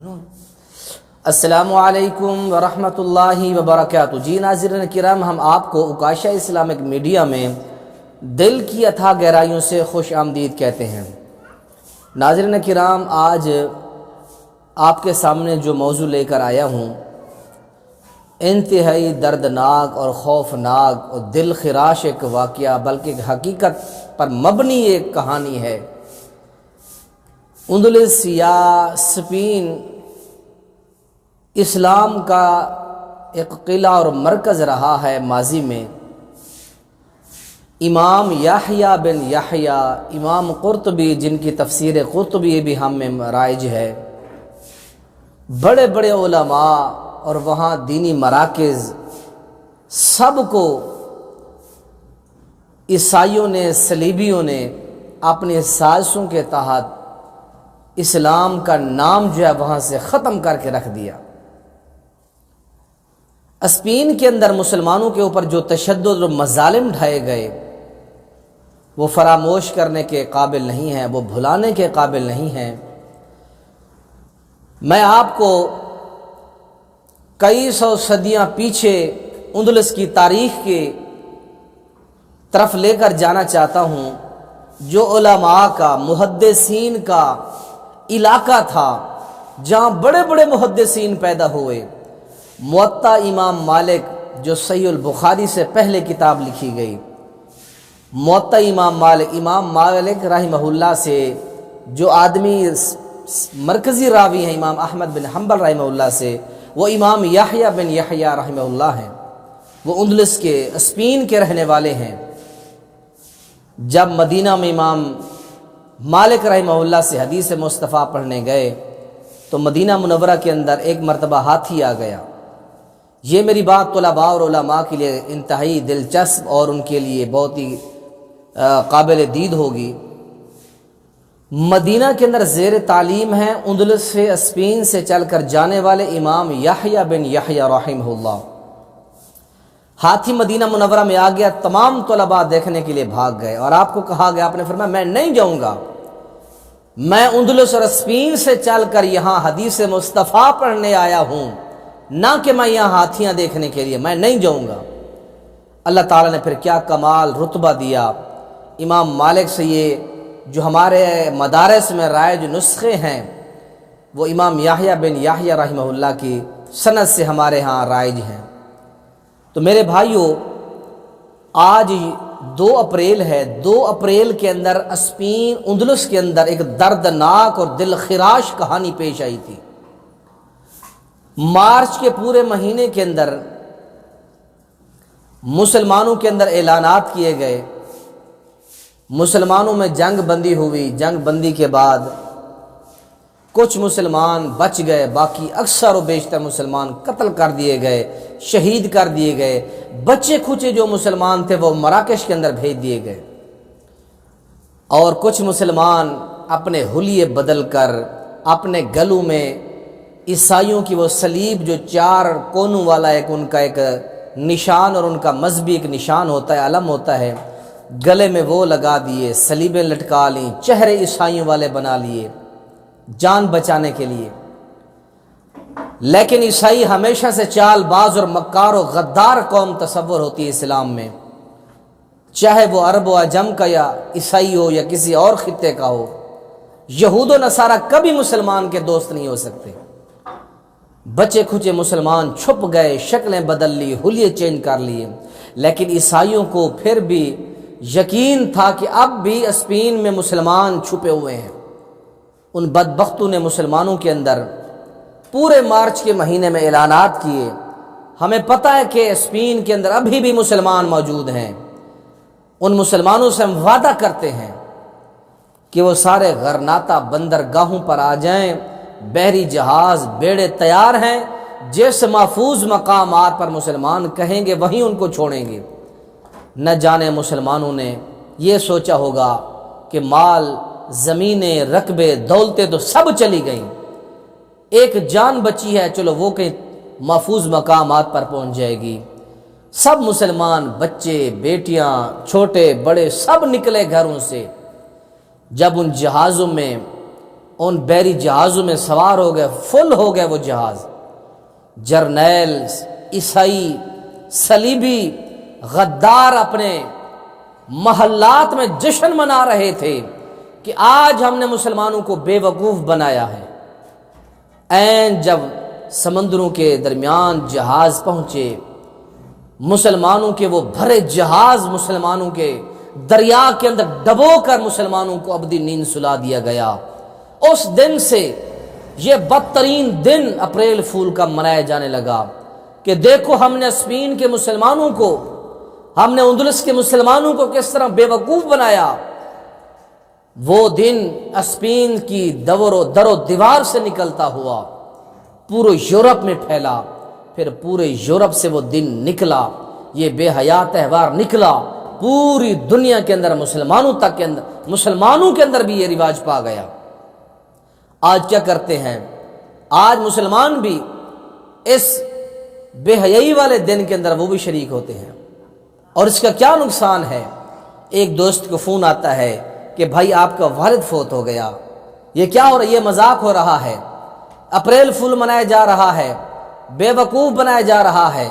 السلام علیکم ورحمۃ اللہ وبرکاتہ۔ جی ناظرین کرام، ہم آپ کو اکاشا اسلامک میڈیا میں دل کی اتھاہ گہرائیوں سے خوش آمدید کہتے ہیں۔ ناظرین کرام، آج آپ کے سامنے جو موضوع لے کر آیا ہوں انتہائی دردناک اور خوفناک اور دل خراش ایک واقعہ، بلکہ حقیقت پر مبنی ایک کہانی ہے۔ اندلس یا اسپین اسلام کا ایک قلعہ اور مرکز رہا ہے ماضی میں۔ امام یحییٰ بن یحییٰ، امام قرطبی، جن کی تفسیر قرطبی بھی ہم میں رائج ہے، بڑے بڑے علماء اور وہاں دینی مراکز، سب کو عیسائیوں نے، صلیبیوں نے اپنے سازشوں کے تحت اسلام کا نام جو ہے وہاں سے ختم کر کے رکھ دیا۔ اسپین کے اندر مسلمانوں کے اوپر جو تشدد اور مظالم ڈھائے گئے وہ فراموش کرنے کے قابل نہیں ہیں، وہ بھلانے کے قابل نہیں ہیں۔ میں آپ کو کئی سو صدیاں پیچھے اندلس کی تاریخ کے طرف لے کر جانا چاہتا ہوں، جو علماء کا، محدثین کا علاقہ تھا، جہاں بڑے بڑے محدثین پیدا ہوئے۔ موطا امام مالک، جو صحیح البخاری سے پہلے کتاب لکھی گئی، موطا امام مالک رحمہ اللہ سے جو آدمی مرکزی راوی ہیں امام احمد بن حنبل رحمہ اللہ سے، وہ امام یحییٰ بن یحییٰ رحمہ اللہ ہیں۔ وہ اندلس کے، اسپین کے رہنے والے ہیں۔ جب مدینہ میں امام مالک رحمہ اللہ سے حدیث مصطفیٰ پڑھنے گئے تو مدینہ منورہ کے اندر ایک مرتبہ ہاتھی آ گیا۔ یہ میری بات طلباء اور علماء کے لیے انتہائی دلچسپ اور ان کے لیے بہت ہی قابل دید ہوگی۔ مدینہ کے اندر زیر تعلیم ہیں اندلس سے، اسپین سے چل کر جانے والے امام یحییٰ بن یحییٰ رحمہ اللہ۔ ہاتھی مدینہ منورہ میں آ گیا، تمام طلباء دیکھنے کے لیے بھاگ گئے، اور آپ کو کہا گیا، آپ نے فرمایا میں نہیں جاؤں گا، میں اندلس اور اسپین سے چل کر یہاں حدیث مصطفیٰ پڑھنے آیا ہوں، نہ کہ میں یہاں ہاتھیاں دیکھنے کے لیے، میں نہیں جاؤں گا۔ اللہ تعالیٰ نے پھر کیا کمال رتبہ دیا امام مالک سے۔ یہ جو ہمارے مدارس میں رائج نسخے ہیں وہ امام یحییٰ بن یحییٰ رحمہ اللہ کی سند سے ہمارے ہاں رائج ہیں۔ تو میرے بھائیوں، آج 2 اپریل ہے۔ 2 اپریل کے اندر اسپین اندلس کے اندر ایک دردناک اور دل خراش کہانی پیش آئی تھی۔ مارچ کے پورے مہینے کے اندر مسلمانوں کے اندر اعلانات کیے گئے، مسلمانوں میں جنگ بندی ہوئی۔ جنگ بندی کے بعد کچھ مسلمان بچ گئے، باقی اکثر و بیشتر مسلمان قتل کر دیے گئے، شہید کر دیے گئے۔ بچے کھچے جو مسلمان تھے وہ مراکش کے اندر بھیج دیے گئے، اور کچھ مسلمان اپنے حلیے بدل کر اپنے گلوں میں عیسائیوں کی وہ صلیب جو 4 کونوں والا ایک ان کا ایک نشان اور ان کا مذہبی ایک نشان ہوتا ہے، علم ہوتا ہے، گلے میں وہ لگا دیے، صلیبیں لٹکا لیں، چہرے عیسائیوں والے بنا لیے جان بچانے کے لیے۔ لیکن عیسائی ہمیشہ سے چال باز اور مکار و غدار قوم تصور ہوتی ہے اسلام میں، چاہے وہ عرب و عجم کا یا عیسائی ہو یا کسی اور خطے کا ہو۔ یہود و نصارہ کبھی مسلمان کے دوست نہیں ہو سکتے۔ بچے کھچے مسلمان چھپ گئے، شکلیں بدل لی، حلیے چینج کر لیے، لیکن عیسائیوں کو پھر بھی یقین تھا کہ اب بھی اسپین میں مسلمان چھپے ہوئے ہیں۔ ان بدبختوں نے مسلمانوں کے اندر پورے مارچ کے مہینے میں اعلانات کیے۔ ہمیں پتہ ہے کہ اسپین کے اندر ابھی بھی مسلمان موجود ہیں۔ ان مسلمانوں سے ہم وعدہ کرتے ہیں کہ وہ سارے غرناطہ بندرگاہوں پر آ جائیں، بحری جہاز بیڑے تیار ہیں، جیسے محفوظ مقامات پر مسلمان کہیں گے وہیں ان کو چھوڑیں گے۔ نہ جانے مسلمانوں نے یہ سوچا ہوگا کہ مال، زمینیں، رقبے، دولتیں تو سب چلی گئیں، ایک جان بچی ہے، چلو وہ کہیں محفوظ مقامات پر پہنچ جائے گی۔ سب مسلمان، بچے، بیٹیاں، چھوٹے بڑے، سب نکلے گھروں سے۔ جب ان جہازوں میں ان بحری جہازوں میں سوار ہو گئے، فل ہو گئے وہ جہاز، جرنیل، عیسائی، صلیبی، غدار اپنے محلات میں جشن منا رہے تھے کہ آج ہم نے مسلمانوں کو بے وقوف بنایا ہے۔ عین جب سمندروں کے درمیان جہاز پہنچے، مسلمانوں کے وہ بھرے جہاز مسلمانوں کے دریا کے اندر ڈبو کر مسلمانوں کو ابدی نیند سلا دیا گیا۔ اس دن سے یہ بدترین دن اپریل فول کا منایا جانے لگا کہ دیکھو ہم نے اسپین کے مسلمانوں کو، ہم نے اندلس کے مسلمانوں کو کس طرح بے وقوف بنایا۔ وہ دن اسپین کی در و دیوار سے نکلتا ہوا پورے یورپ میں پھیلا، پھر پورے یورپ سے وہ دن نکلا، یہ بے حیا تہوار نکلا پوری دنیا کے اندر، مسلمانوں تک کے اندر، مسلمانوں کے اندر بھی یہ رواج پا گیا۔ آج کیا کرتے ہیں؟ آج مسلمان بھی اس بے حیائی والے دن کے اندر وہ بھی شریک ہوتے ہیں، اور اس کا کیا نقصان ہے؟ ایک دوست کو فون آتا ہے کہ بھائی آپ کا والد فوت ہو گیا، یہ کیا ہو رہا ہے؟ یہ مذاق ہو رہا ہے، اپریل فول منایا جا رہا ہے، بے وقوف بنایا جا رہا ہے۔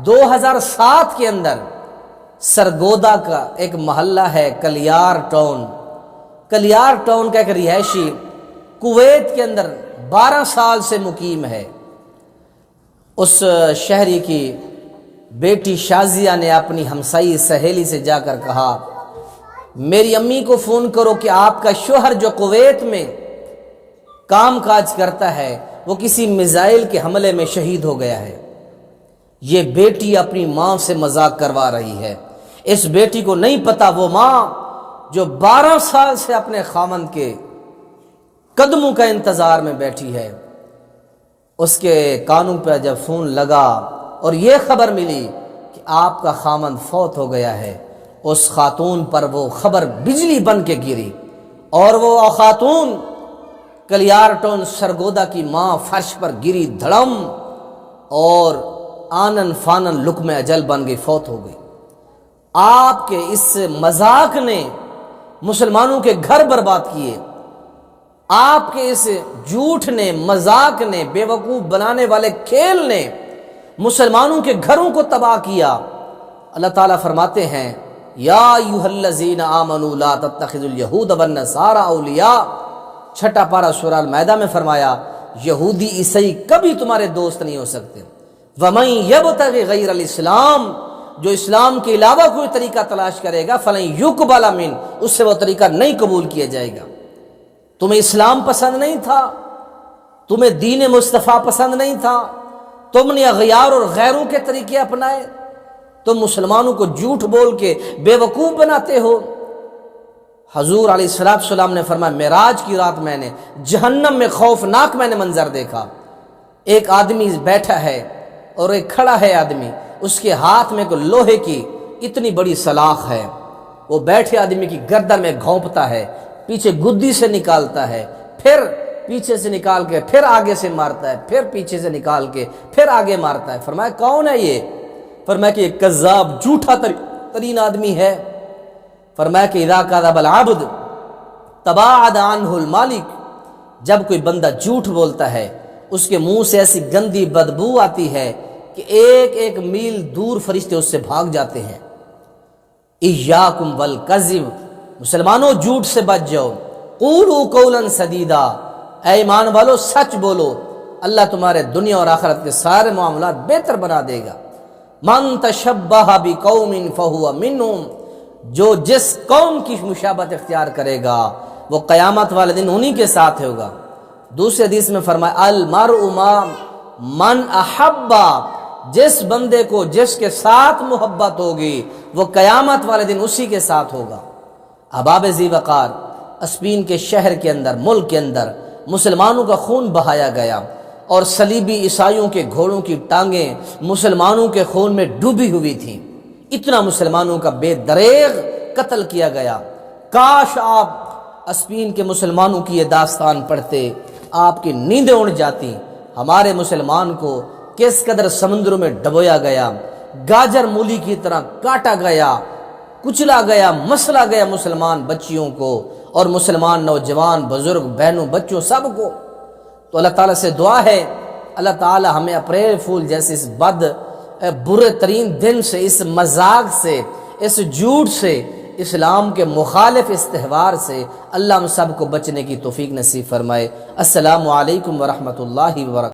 2007 کے اندر سرگودا کا ایک محلہ ہے کلیار ٹاؤن، کلیار ٹاؤن کا ایک رہائشی کویت کے اندر 12 سال سے مقیم ہے۔ اس شہری کی بیٹی شازیہ نے اپنی ہمسائی سہیلی سے جا کر کہا میری امی کو فون کرو کہ آپ کا شوہر جو کویت میں کام کاج کرتا ہے وہ کسی میزائل کے حملے میں شہید ہو گیا ہے۔ یہ بیٹی اپنی ماں سے مذاق کروا رہی ہے، اس بیٹی کو نہیں پتا وہ ماں جو 12 سال سے اپنے خاوند کے قدموں کا انتظار میں بیٹھی ہے، اس کے کانوں پہ جب فون لگا اور یہ خبر ملی کہ آپ کا خاوند فوت ہو گیا ہے، اس خاتون پر وہ خبر بجلی بن کے گری، اور وہ خاتون کلیار ٹون سرگودا کی ماں فرش پر گری دھڑم، اور آنن فانن لقمہ اجل بن گئی، فوت ہو گئی۔ آپ کے اس مذاق نے مسلمانوں کے گھر برباد کیے، آپ کے اس جھوٹ نے، مذاق نے، بے وقوف بنانے والے کھیل نے مسلمانوں کے گھروں کو تباہ کیا۔ اللہ تعالیٰ فرماتے ہیں یا ایھا الذین آمنوا لا تتخذوا اليہود والنصارى اولیاء، چھٹا پارہ سورہ المائدہ میں فرمایا یہودی عیسائی کبھی تمہارے دوست نہیں ہو سکتے۔ وَمَن يَبْتَغِ غَيْرَ الْإِسْلَامِ، جو اسلام کے علاوہ کوئی طریقہ تلاش کرے گا فَلَن يُقْبَلَ مِنْهُ، اس سے وہ طریقہ نہیں قبول کیا جائے گا۔ تمہیں اسلام پسند نہیں تھا، تمہیں دین مصطفیٰ پسند نہیں تھا، تم نے اغیار اور غیروں کے طریقے اپنائے، تم مسلمانوں کو جھوٹ بول کے بے وقوف بناتے ہو۔ حضور علیہ السلام نے فرمایا معراج کی رات میں نے جہنم میں خوفناک میں نے منظر دیکھا، ایک آدمی بیٹھا ہے اور ایک کھڑا ہے آدمی، اس کے ہاتھ میں کوئی لوہے کی اتنی بڑی سلاخ ہے، وہ بیٹھے آدمی کی گردن میں گھونپتا ہے، پیچھے گدی سے نکالتا ہے، پھر پیچھے سے نکال کے پھر آگے سے مارتا ہے، پھر پیچھے سے نکال کے پھر آگے مارتا ہے۔ فرمایا کون ہے یہ؟ فرمایا کہ یہ کذاب جھوٹا ترین آدمی ہے۔ فرمایا کہ اذا کذب العبد تباعد عنہ المالک، جب کوئی بندہ جھوٹ بولتا ہے اس کے منہ سے ایسی گندی بدبو آتی ہے کہ ایک ایک میل دور فرشتے اس سے بھاگ جاتے ہیں۔ ایاکم والکذب، مسلمانوں جھوٹ سے بچ جاؤ، قولوا قولا سدیدا، اے ایمان والو سچ بولو، اللہ تمہارے دنیا اور آخرت کے سارے معاملات بہتر بنا دے گا۔ من تشبہ بقوم فہو منہم، جو جس قوم کی مشابہت اختیار کرے گا وہ قیامت والے دن انہی کے ساتھ ہوگا۔ دوسرے حدیث میں فرمایا المرء مع من احبا، جس بندے کو جس کے ساتھ محبت ہوگی وہ قیامت والے دن اسی کے ساتھ ہوگا۔ احباب ذی وقار، اسپین کے شہر کے اندر، ملک کے اندر مسلمانوں کا خون بہایا گیا، اور صلیبی عیسائیوں کے گھوڑوں کی ٹانگیں مسلمانوں کے خون میں ڈوبی ہوئی تھیں، اتنا مسلمانوں کا بے دریغ قتل کیا گیا۔ کاش آپ اسپین کے مسلمانوں کی یہ داستان پڑھتے، آپ کی نیندیں اڑ جاتی۔ ہمارے مسلمان کو کس قدر سمندروں میں ڈبویا گیا، گاجر مولی کی طرح کاٹا گیا، کچلا گیا، مسلا گیا مسلمان بچیوں کو، اور مسلمان نوجوان بزرگ بہنوں بچوں سب کو۔ تو اللہ تعالیٰ سے دعا ہے اللہ تعالیٰ ہمیں اپریل فول جیسے اس برے ترین دن سے، اس مذاق سے، اس جھوٹ سے، اسلام کے مخالف اس تہوار سے اللہ ہم سب کو بچنے کی توفیق نصیب فرمائے۔ السلام علیکم ورحمۃ اللہ وبرکاتہ۔